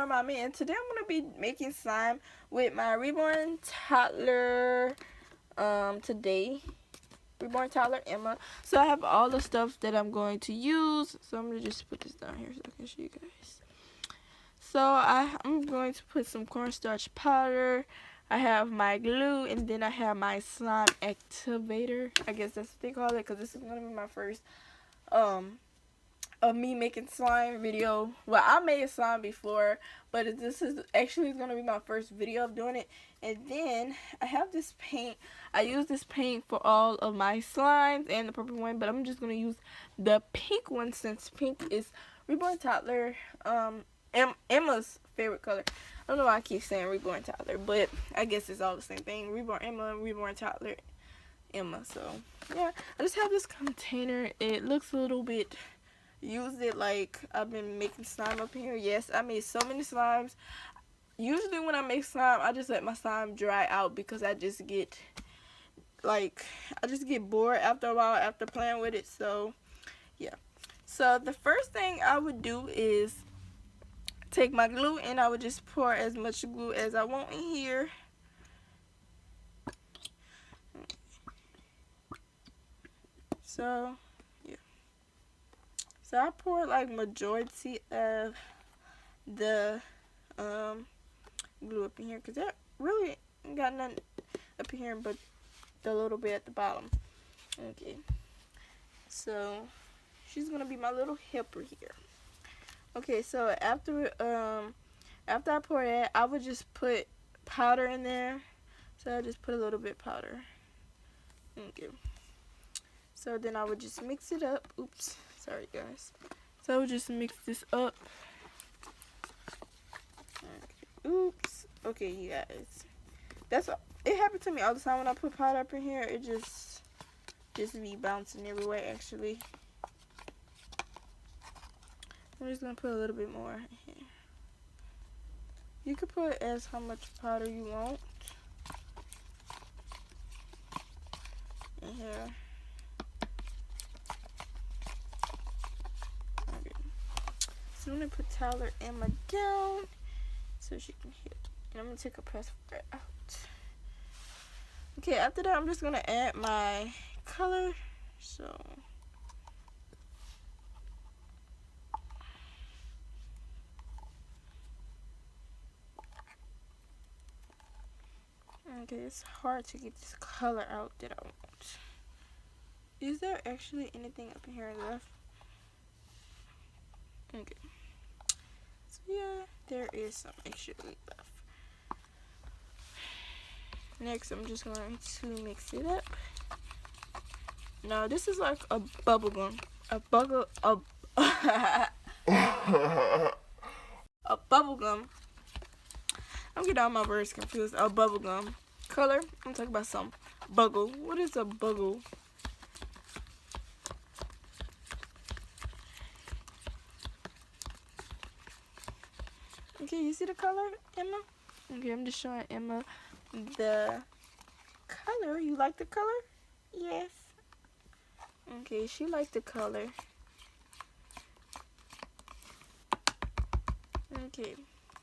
Reborn Mommy, and today I'm going to be making slime with my Reborn Toddler, today. Reborn Toddler Emma. So I have all the stuff that I'm going to use. So I'm going to just put this down here so I can show you guys. So I'm going to put some cornstarch powder. I have my glue, and then I have my slime activator. I guess that's what they call it, because this is going to be my first of me making slime video. Well, I made slime before, but this is actually going to be my first video of doing it. And then I have this paint. I use this paint for all of my slimes and the purple one, but I'm just going to use the pink one since pink is Reborn Toddler, Emma's favorite color. I don't know why I keep saying Reborn Toddler, but I guess it's all the same thing. Reborn Emma, Reborn Toddler Emma. So yeah, I just have this container. It looks a little bit used it like I've been making slime up here. Yes, I made so many slimes. Usually when I make slime, I just let my slime dry out because I just get bored after a while after playing with it. So yeah, so the first thing I would do is take my glue and I would just pour as much glue as I want in here. So yeah, so I pour like majority of the glue up in here, because that really ain't got nothing up in here but the little bit at the bottom. Okay, so she's gonna be my little helper here. Okay, so after I pour that, I would just put powder in there. So I just put a little bit powder. Okay, so then I would just mix it up. Oops, sorry guys. So I would just mix this up. Okay. Oops. Okay, you guys. It happened to me all the time when I put powder up in here. It just be bouncing everywhere. Actually, I'm just gonna put a little bit more in here. You can put as how much powder you want in here. Okay. So I'm gonna put Toddler Emma down so she can hit. And I'm gonna take a pacifier out. Okay, after that I'm just gonna add my color. So okay, it's hard to get this color out that I want. Is there actually anything up in here left? Okay. So yeah, there is some actually left. Next, I'm just going to mix it up. Now, this is like a bubble gum. A bubble gum. I'm getting all my words confused. A bubble gum color. I'm talking about some buggle. What is a buggle? Okay, you see the color, Emma? Okay, I'm just showing Emma the color. You like the color? Yes. Okay, she liked the color. Okay,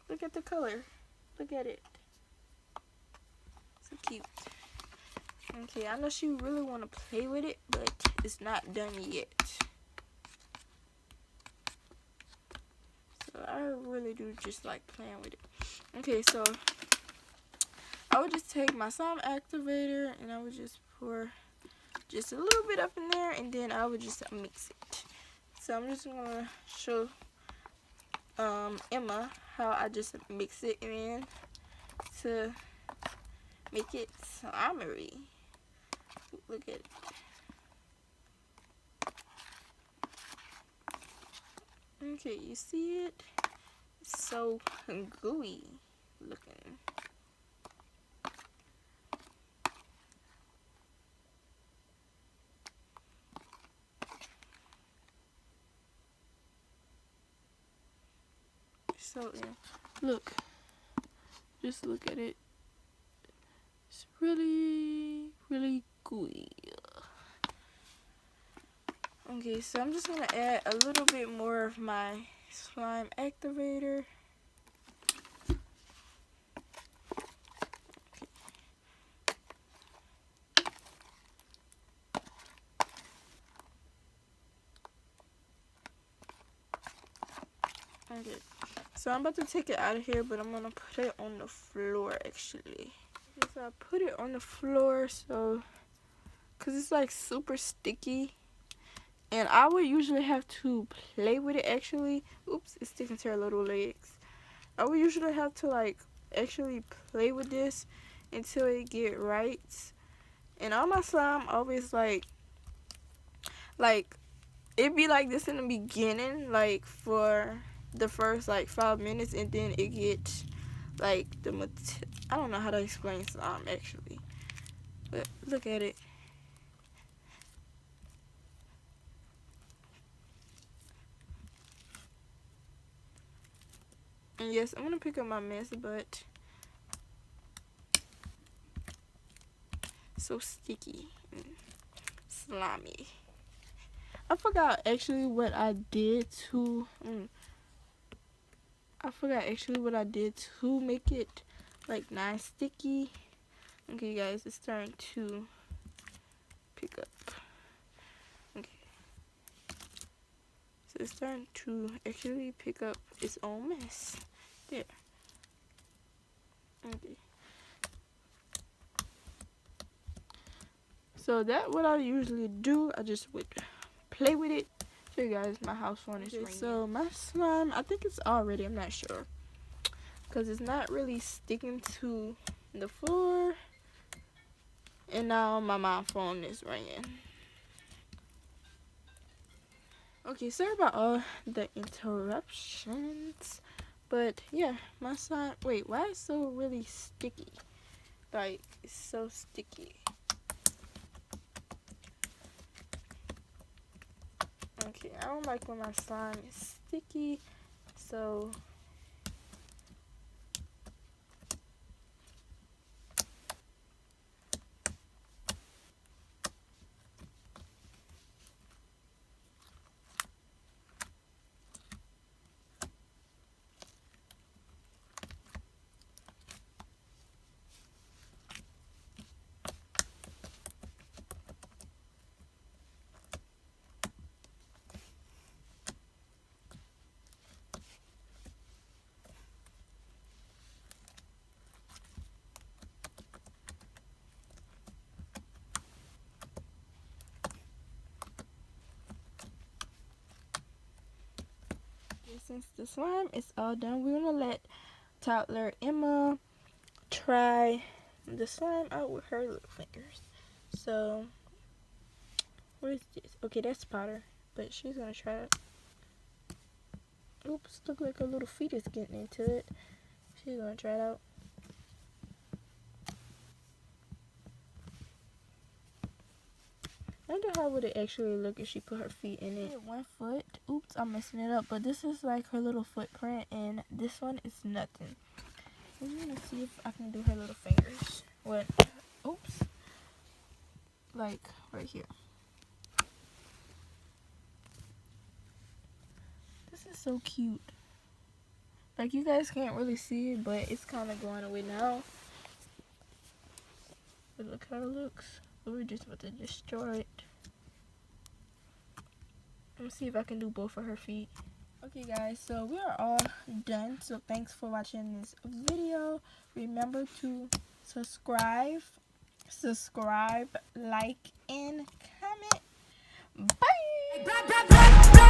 look at the color. Look at it. So cute. Okay, I know she really want to play with it, but it's not done yet. So I really do just like playing with it. Okay, so I would just take my slime activator and I would just pour just a little bit up in there, and then I would just mix it. So I'm just gonna show Emma how I just mix it in to make it slimy. Look at it. Okay, you see it? It's so gooey looking. So yeah, look, just look at it. It's really, really gooey. Okay, so I'm just gonna add a little bit more of my slime activator. Okay, so I'm about to take it out of here, but I'm gonna put it on the floor actually. Okay, so I put it on the floor so because it's like super sticky, and I would usually have to play with it actually. Oops, it's sticking to her little legs. I would usually have to like actually play with this until it get right. And all my slime always like it be like this in the beginning, like for the first like 5 minutes, and then it gets like I don't know how to explain slime actually, but look at it. And yes, I'm gonna pick up my mess, but so sticky and slimy. I forgot actually what I did to make it like nice sticky. Okay guys, it's starting to pick up. Okay, so it's starting to actually pick up its own mess. There. Okay. So that's what I usually do. I just would play with it. Show you guys my house phone is ringing. So my slime, I think it's all ready. I'm not sure because it's not really sticking to the floor. And now my mom phone is ringing. Okay, sorry about all the interruptions. But yeah, my slime. Wait, why is it so really sticky? Like, it's so sticky. Okay, I don't like when my slime is sticky, so since the slime is all done, we're gonna let Toddler Emma try the slime out with her little fingers. So, what is this? Okay, that's powder, but she's gonna try it. Oops, look like her little feet is getting into it. She's gonna try it out. I wonder how would it actually look if she put her feet in it. 1 foot. Oops, I'm messing it up. But this is like her little footprint, and this one is nothing. I'm gonna see if I can do her little fingers. What? Oops. Like right here. This is so cute. Like you guys can't really see it, but it's kind of going away now. But look how it looks. We're just about to destroy it. Let me see if I can do both of her feet. Okay guys, so we are all done. So thanks for watching this video. Remember to subscribe, like, and comment. Bye!